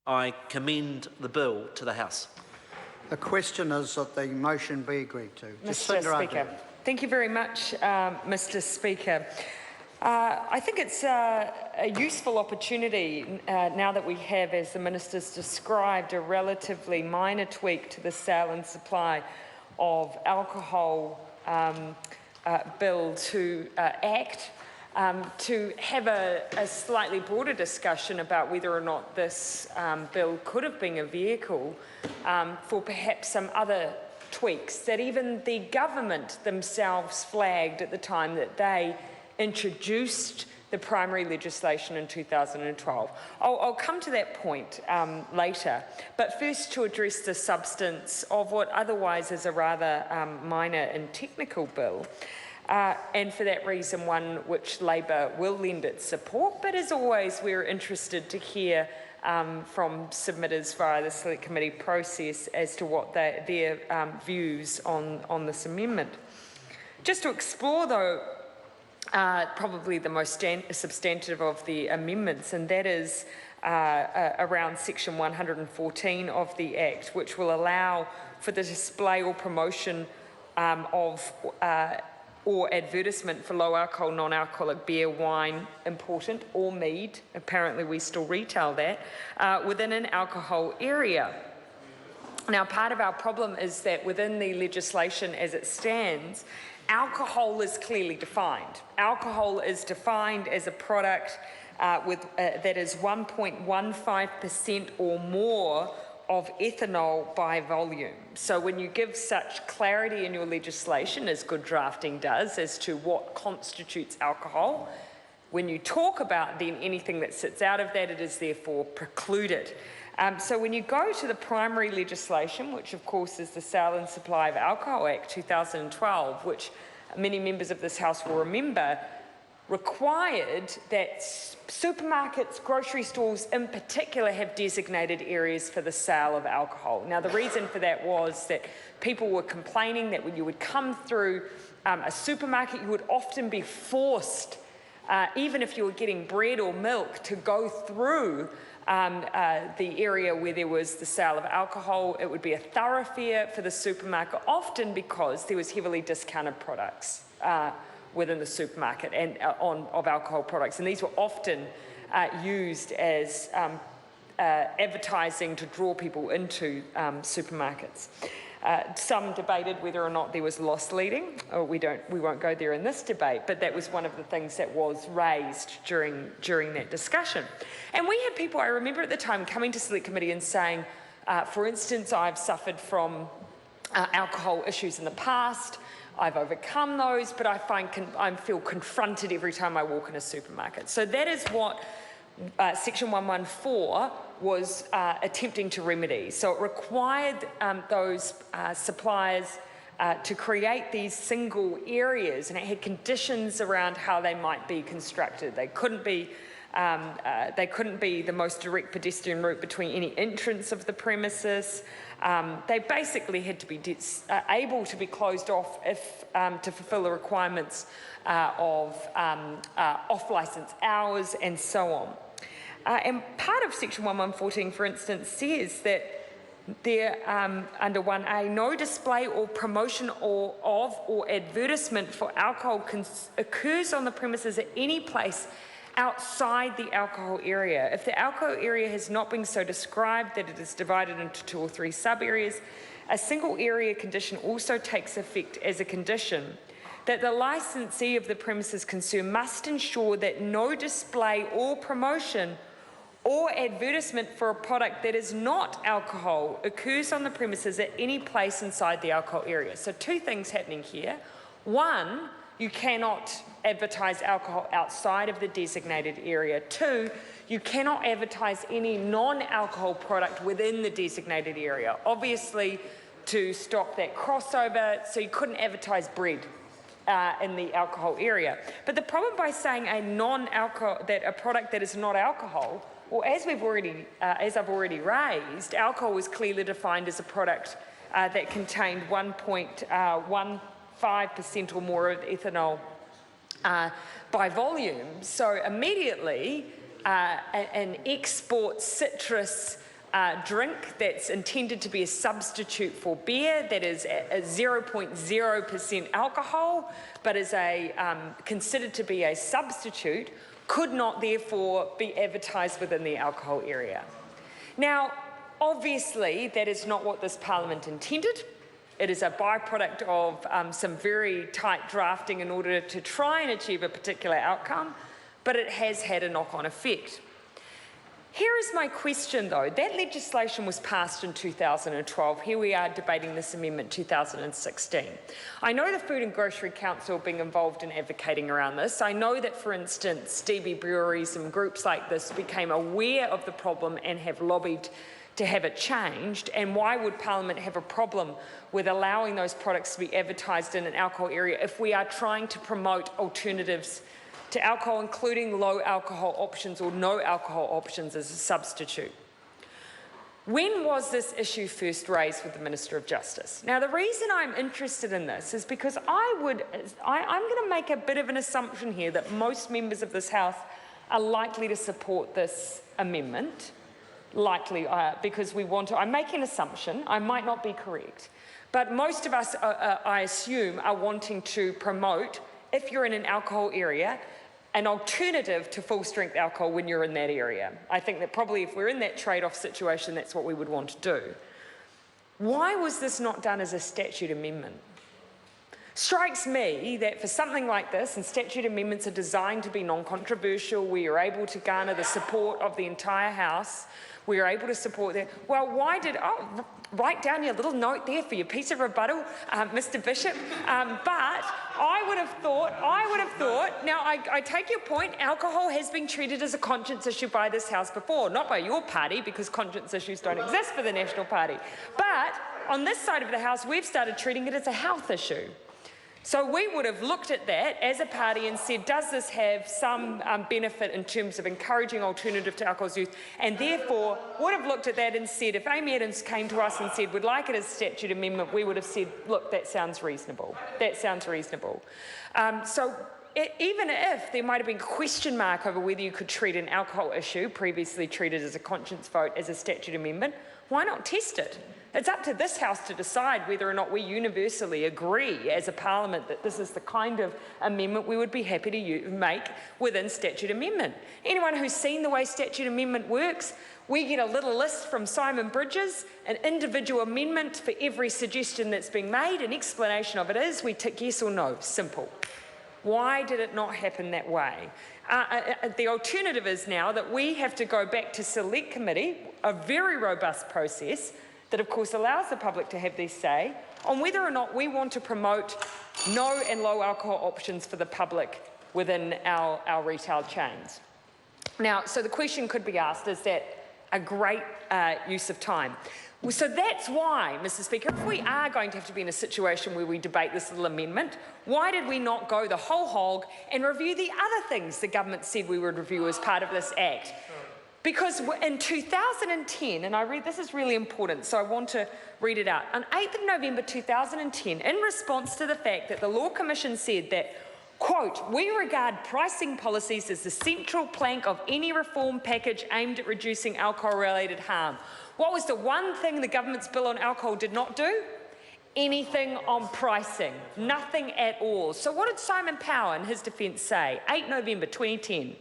I commend the bill to the House. The question is that the motion be agreed to. Mr. Speaker. Thank you very much, Mr. Speaker. I think it's a useful opportunity now that we have, as the Minister's described, a relatively minor tweak to the sale and supply of alcohol bill to act, to have a slightly broader discussion about whether or not this bill could have been a vehicle for perhaps some other tweaks that even the government themselves flagged at the time that they introduced the primary legislation in 2012. I'll come to that point later, but first to address the substance of what otherwise is a rather minor and technical bill, and for that reason one which Labor will lend its support, but as always we're interested to hear from submitters via the Select Committee process as to what their views on this amendment. Just to explore, though, probably the most substantive of the amendments, and that is around section 114 of the Act, which will allow for the display or promotion of or advertisement for low alcohol, non-alcoholic beer, wine, important, or mead, apparently we still retail that, within an alcohol area. Now, part of our problem is that within the legislation as it stands, alcohol is clearly defined. Alcohol is defined as a product that is 1.15% or more of ethanol by volume. So when you give such clarity in your legislation, as good drafting does, as to what constitutes alcohol, when you talk about then anything that sits out of that, it is therefore precluded. So when you go to the primary legislation, which of course is the Sale and Supply of Alcohol Act 2012, which many members of this House will remember, required that supermarkets, grocery stores in particular, have designated areas for the sale of alcohol. Now, the reason for that was that people were complaining that when you would come through a supermarket, you would often be forced, even if you were getting bread or milk, to go through the area where there was the sale of alcohol. It would be a thoroughfare for the supermarket, often because there was heavily discounted products within the supermarket and of alcohol products, and these were often used as advertising to draw people into supermarkets. Some debated whether or not there was loss leading. We won't go there in this debate, but that was one of the things that was raised during that discussion. And we had people, I remember at the time, coming to Select Committee and saying, for instance, I've suffered from alcohol issues in the past. I've overcome those, but I feel confronted every time I walk in a supermarket. So that is what Section 114 was attempting to remedy. So it required those suppliers to create these single areas, and it had conditions around how they might be constructed. They couldn't be the most direct pedestrian route between any entrance of the premises. They basically had to be able to be closed off if to fulfil the requirements of off-licence hours and so on. And part of Section 1114, for instance, says that there, under 1A, no display or promotion or advertisement for alcohol occurs on the premises at any place outside the alcohol area. If the alcohol area has not been so described that it is divided into 2 or 3 sub-areas, a single area condition also takes effect as a condition that the licensee of the premises concerned must ensure that no display or promotion or advertisement for a product that is not alcohol occurs on the premises at any place inside the alcohol area. So 2 things happening here. 1, you cannot advertise alcohol outside of the designated area. 2, you cannot advertise any non-alcohol product within the designated area. Obviously, to stop that crossover, so you couldn't advertise bread in the alcohol area. But the problem by saying a product that is not alcohol, well, as I've already raised, alcohol was clearly defined as a product that contained 1.15% or more of ethanol by volume. So immediately, an export citrus drink that's intended to be a substitute for beer, that is a 0.0% alcohol, but is considered to be a substitute, could not therefore be advertised within the alcohol area. Now, obviously, that is not what this Parliament intended. It is a byproduct of some very tight drafting in order to try and achieve a particular outcome, but it has had a knock-on effect. Here is my question, though. That legislation was passed in 2012. Here we are debating this amendment 2016. I know the Food and Grocery Council being involved in advocating around this. I know that, for instance, DB breweries and groups like this became aware of the problem and have lobbied to have it changed. And why would Parliament have a problem with allowing those products to be advertised in an alcohol area if we are trying to promote alternatives to alcohol, including low alcohol options or no alcohol options as a substitute? When was this issue first raised with the Minister of Justice? Now, the reason I'm interested in this is because I'm going to make a bit of an assumption here that most members of this House are likely to support this amendment, because we want to. I'm making an assumption, I might not be correct, but most of us, I assume, are wanting to promote, if you're in an alcohol area, an alternative to full-strength alcohol when you're in that area. I think that probably if we're in that trade-off situation, that's what we would want to do. Why was this not done as a statute amendment? Strikes me that for something like this, and statute amendments are designed to be non-controversial, we are able to garner the support of the entire House, we are able to support that. Well, write down your little note there for your piece of rebuttal, Mr. Bishop. But I would have thought, now I take your point, alcohol has been treated as a conscience issue by this House before, not by your party, because conscience issues don't exist for the National Party. But on this side of the House, we've started treating it as a health issue. So we would have looked at that as a party and said, does this have some benefit in terms of encouraging alternative to alcohol's use? And therefore would have looked at that and said, if Amy Adams came to us and said, we'd like it as a statute amendment, we would have said, look, that sounds reasonable. That sounds reasonable. Even if there might have been a question mark over whether you could treat an alcohol issue, previously treated as a conscience vote, as a statute amendment, why not test it? It's up to this House to decide whether or not we universally agree as a Parliament that this is the kind of amendment we would be happy to make within statute amendment. Anyone who's seen the way statute amendment works, we get a little list from Simon Bridges, an individual amendment for every suggestion that's being made. An explanation of it is we tick yes or no, simple. Why did it not happen that way? The alternative is now that we have to go back to Select Committee, a very robust process that of course allows the public to have their say on whether or not we want to promote no and low alcohol options for the public within our retail chains. Now, so the question could be asked, is that a great use of time? So that's why, Mr. Speaker, if we are going to have to be in a situation where we debate this little amendment, why did we not go the whole hog and review the other things the government said we would review as part of this Act? Because in 2010, and this is really important, so I want to read it out. On 8th of November 2010, in response to the fact that the Law Commission said that, quote, we regard pricing policies as the central plank of any reform package aimed at reducing alcohol-related harm. What was the one thing the government's bill on alcohol did not do? Anything on pricing. Nothing at all. So what did Simon Power in his defence say? 8 November 2010.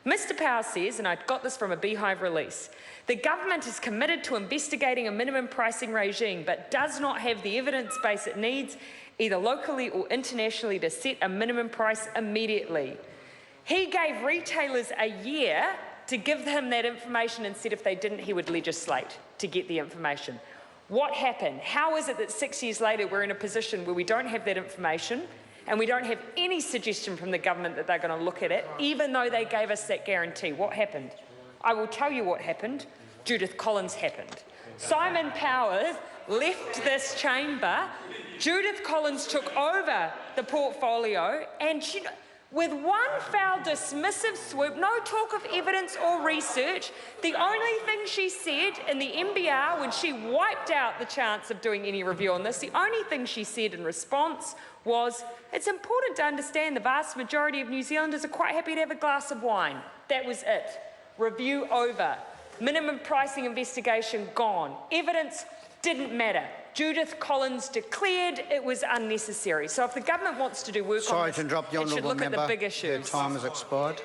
Mr. Power says, and I got this from a Beehive release, the government is committed to investigating a minimum pricing regime but does not have the evidence base it needs, either locally or internationally, to set a minimum price immediately. He gave retailers a year to give him that information and said if they didn't, he would legislate to get the information. What happened? How is it that 6 years later we're in a position where we don't have that information and we don't have any suggestion from the government that they're going to look at it, even though they gave us that guarantee? What happened? I will tell you what happened. Judith Collins happened. Simon Powers left this chamber. Judith Collins took over the portfolio, and with one foul dismissive swoop, no talk of evidence or research, the only thing she said in the MBR when she wiped out the chance of doing any review on this, the only thing she said in response was, it's important to understand the vast majority of New Zealanders are quite happy to have a glass of wine. That was it. Review over. Minimum pricing investigation gone. Evidence didn't matter. Judith Collins declared it was unnecessary. So if the government wants to do work Sorry on to this, interrupt the it should honourable look at member. the big Her issues. time has expired.